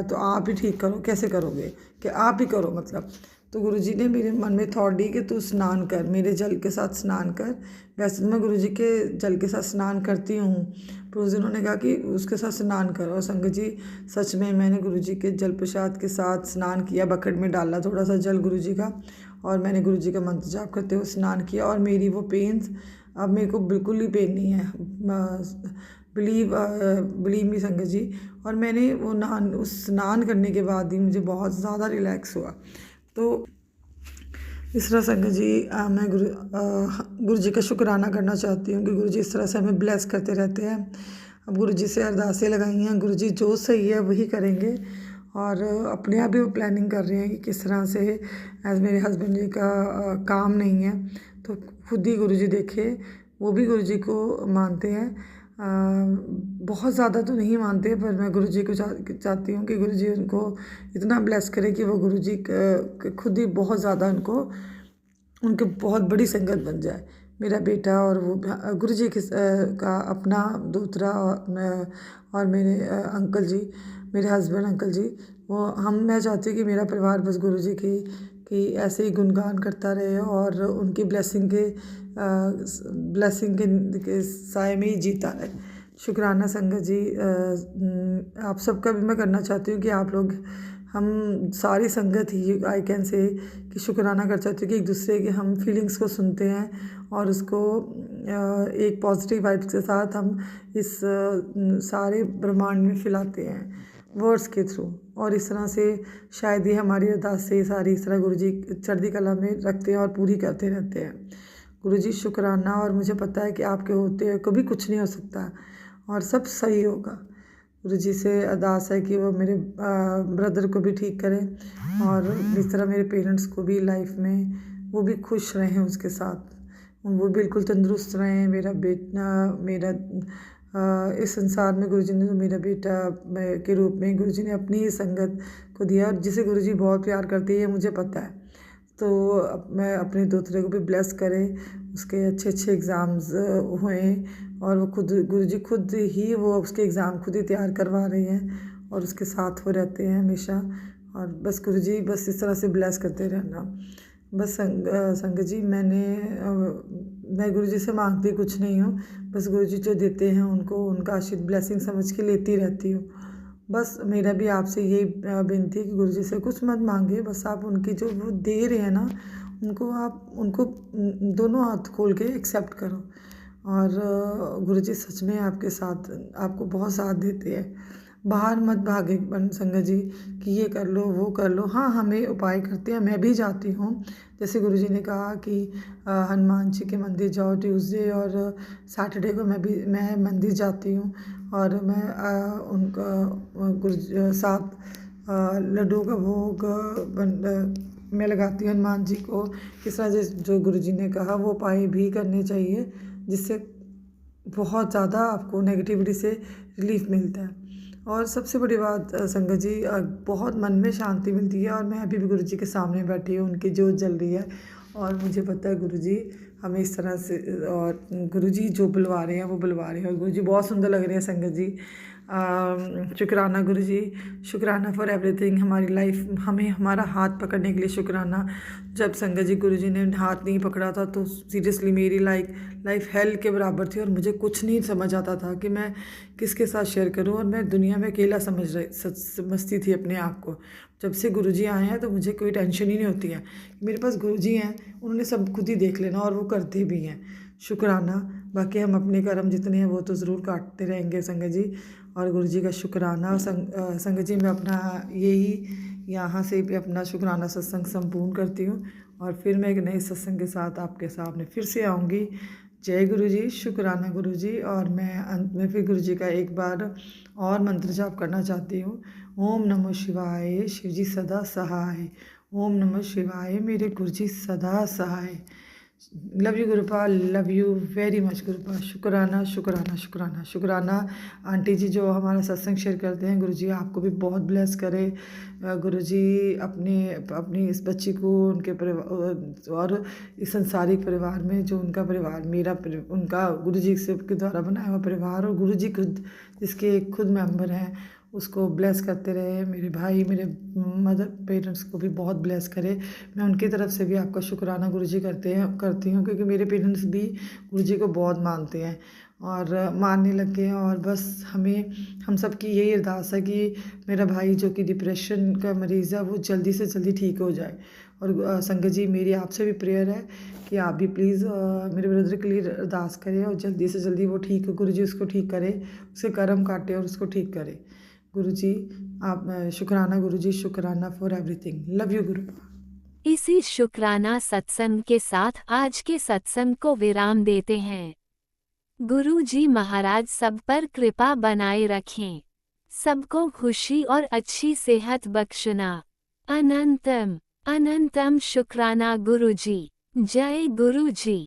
तो आप ही ठीक करो। कैसे करोगे? कि आप ही करो मतलब। तो गुरुजी ने मेरे मन में थॉट दी कि तू स्नान कर, मेरे जल के साथ स्नान कर। वैसे तो मैं गुरुजी के जल के साथ स्नान करती हूँ, पर उस दिन उन्होंने कहा कि उसके साथ स्नान कर। और संगत जी, सच में मैंने गुरुजी के जल प्रसाद के साथ स्नान किया। बकेट में डाला थोड़ा सा जल गुरुजी का, और मैंने गुरुजी का मंत्र जाप करते हुए स्नान किया। और मेरी वो पेन्स, अब मेरे को बिल्कुल ही पेन नहीं है। बिलीव मी संगत जी। और मैंने उस स्नान करने के बाद ही मुझे बहुत ज़्यादा रिलैक्स हुआ। तो इस तरह संगत जी मैं गुरु जी का शुक्राना करना चाहती हूँ कि गुरु जी इस तरह से हमें ब्लेस करते रहते हैं। अब गुरु जी से अरदासें लगाई हैं, गुरु जी जो सही है वही करेंगे और अपने आप भी वो प्लानिंग कर रहे हैं कि किस तरह से एज मेरे हस्बैंड जी का काम नहीं है तो खुद ही गुरु जी देखे। वो भी गुरु जी को मानते हैं, बहुत ज़्यादा तो नहीं मानते, पर मैं गुरु जी को चाहती हूँ कि गुरु जी उनको इतना ब्लेस करें कि वो गुरु जी खुद ही बहुत ज़्यादा उनके बहुत बड़ी संगत बन जाए। मेरा बेटा और वो गुरु जी का अपना दूसरा और मेरे अंकल जी, मेरे हस्बैंड अंकल जी, मैं चाहती हूँ कि मेरा परिवार बस गुरु जी की ऐसे ही गुणगान करता रहे और उनकी ब्लेसिंग के साए में ही जीता रहे। शुक्राना संगत जी, आप सबका भी मैं करना चाहती हूँ कि आप लोग हम सारी संगत ही आई कैन से कि शुक्राना कर चाहती हूँ कि एक दूसरे के हम फीलिंग्स को सुनते हैं और उसको एक पॉजिटिव वाइब्स के साथ हम इस सारे ब्रह्मांड में फैलाते हैं वर्ड्स के थ्रू। और इस तरह से शायद ये हमारी अरदास से सारी इस तरह गुरु जी चढ़ती कला में रखते हैं और पूरी करते रहते हैं। गुरु जी शुक्राना, और मुझे पता है कि आपके होते हैं कभी कुछ नहीं हो सकता और सब सही होगा। गुरु जी से अरदास है कि वो मेरे ब्रदर को भी ठीक करें और इस तरह मेरे पेरेंट्स को भी लाइफ में वो भी खुश रहें उसके साथ, वो बिल्कुल तंदुरुस्त रहें। मेरा इस संसार में गुरु जी ने मेरा बेटा के रूप में गुरु जी ने अपनी ही संगत को दिया और जिसे गुरु जी बहुत प्यार करते हैं मुझे पता है। तो मैं अपने दोतरे को भी ब्लेस करें, उसके अच्छे एग्ज़ाम्स हुए और वो गुरु जी खुद ही वो उसके एग्ज़ाम खुद ही तैयार करवा रहे हैं और उसके साथ वो रहते हैं हमेशा। और बस गुरु जी बस इस तरह से ब्लेस करते रहना। बस संगत जी मैं गुरु जी से मांगती कुछ नहीं हूँ, बस गुरु जी जो देते हैं उनका आशीर्वाद ब्लेसिंग समझ के लेती रहती हूँ। बस मेरा भी आपसे यही विनती है कि गुरु जी से कुछ मत मांगे, बस आप उनकी जो वो दे रहे हैं ना उनको दोनों हाथ खोल के एक्सेप्ट करो। और गुरु जी सच में आपको बहुत साथ देते हैं। बाहर मत भागे संगत जी कि ये कर लो वो कर लो। हाँ, हमें उपाय करते हैं, मैं भी जाती हूँ। जैसे गुरु जी ने कहा कि हनुमान जी के मंदिर जाओ ट्यूसडे और सैटरडे को मैं मंदिर जाती हूँ और मैं उनका साथ लड्डू का भोग मैं लगाती हूँ हनुमान जी को। इस तरह जो गुरु जी ने कहा वो उपाय भी करने चाहिए, जिससे बहुत ज़्यादा आपको नेगेटिविटी से रिलीफ मिलता है। और सबसे बड़ी बात संगत जी, बहुत मन में शांति मिलती है और मैं अभी भी गुरु जी के सामने बैठी हूँ, उनकी जोत जल रही है और मुझे पता है गुरु जी हमें इस तरह से और गुरु जी जो बुलवा रहे हैं वो बुलवा रहे हैं और गुरु जी बहुत सुंदर लग रहे हैं संगत जी। शुक्राना गुरु जी, शुक्राना फॉर एवरीथिंग। हमारी लाइफ हमें हमारा हाथ पकड़ने के लिए शुक्राना। जब संगत जी गुरु जी ने हाथ नहीं पकड़ा था तो सीरियसली मेरी लाइफ हेल के बराबर थी और मुझे कुछ नहीं समझ आता था कि मैं किसके साथ शेयर करूं और मैं दुनिया में अकेला समझती थी अपने आप को। जब से गुरु जी आए हैं तो मुझे कोई टेंशन ही नहीं होती है। मेरे पास गुरु जी हैं, उन्होंने सब खुद ही देख लेना और वो करते भी हैं। शुक्राना। बाकी हम अपने कर्म जितने हैं वो तो ज़रूर काटते रहेंगे संगत जी। और गुरु जी का शुक्राना। संगत जी मैं अपना यही यहाँ से भी अपना शुक्राना सत्संग संपूर्ण करती हूँ और फिर मैं एक नए सत्संग के साथ आपके सामने फिर से आऊँगी। जय गुरु जी, शुक्राना गुरु जी। और मैं अंत में फिर गुरु जी का एक बार और मंत्र जाप करना चाहती हूँ। ओम नमः शिवाय, शिव जी सदा सहाय। ओम नमः शिवाय, मेरे गुरु जी सदा सहाय। Love you Gurupa, love you very much Gurupa. शुक्राना शुक्राना शुक्राना शुक्राना। आंटी जी जो हमारा सत्संग शेयर करते हैं, गुरु जी आपको भी बहुत ब्लेस करे। गुरु जी अपनी इस बच्ची को उनके परिवार और इस संसारिक परिवार में जो उनका परिवार उनका गुरु जी से के द्वारा बनाया हुआ परिवार और गुरु जी खुद जिसके खुद मेंबर हैं उसको ब्लेस करते रहे। मेरे भाई मेरे मदर पेरेंट्स को भी बहुत ब्लेस करे। मैं उनकी तरफ से भी आपका शुक्राना गुरु जी करती हूँ क्योंकि मेरे पेरेंट्स भी गुरु जी को बहुत मानते हैं और मानने लगे हैं। और बस हम सब की यही अरदास है कि मेरा भाई जो कि डिप्रेशन का मरीज़ है वो जल्दी से जल्दी ठीक हो जाए। और संगत जी मेरी आपसे भी प्रेयर है कि आप भी प्लीज़ मेरे ब्रदर के लिए अरदास करें और जल्दी से जल्दी वो ठीक हो, गुरु जी उसको ठीक करे, उसके कर्म काटे और उसको ठीक करे। गुरु जी आप शुक्राना गुरु जी, शुक्राना फॉर एवरीथिंग। लव यू गुरु। इसी शुक्राना सत्संग के साथ आज के सत्संग को विराम देते हैं। गुरु जी महाराज सब पर कृपा बनाए रखें, सबको खुशी और अच्छी सेहत बख्शना। अनंतम अनंतम शुक्राना गुरु जी। जय गुरु जी।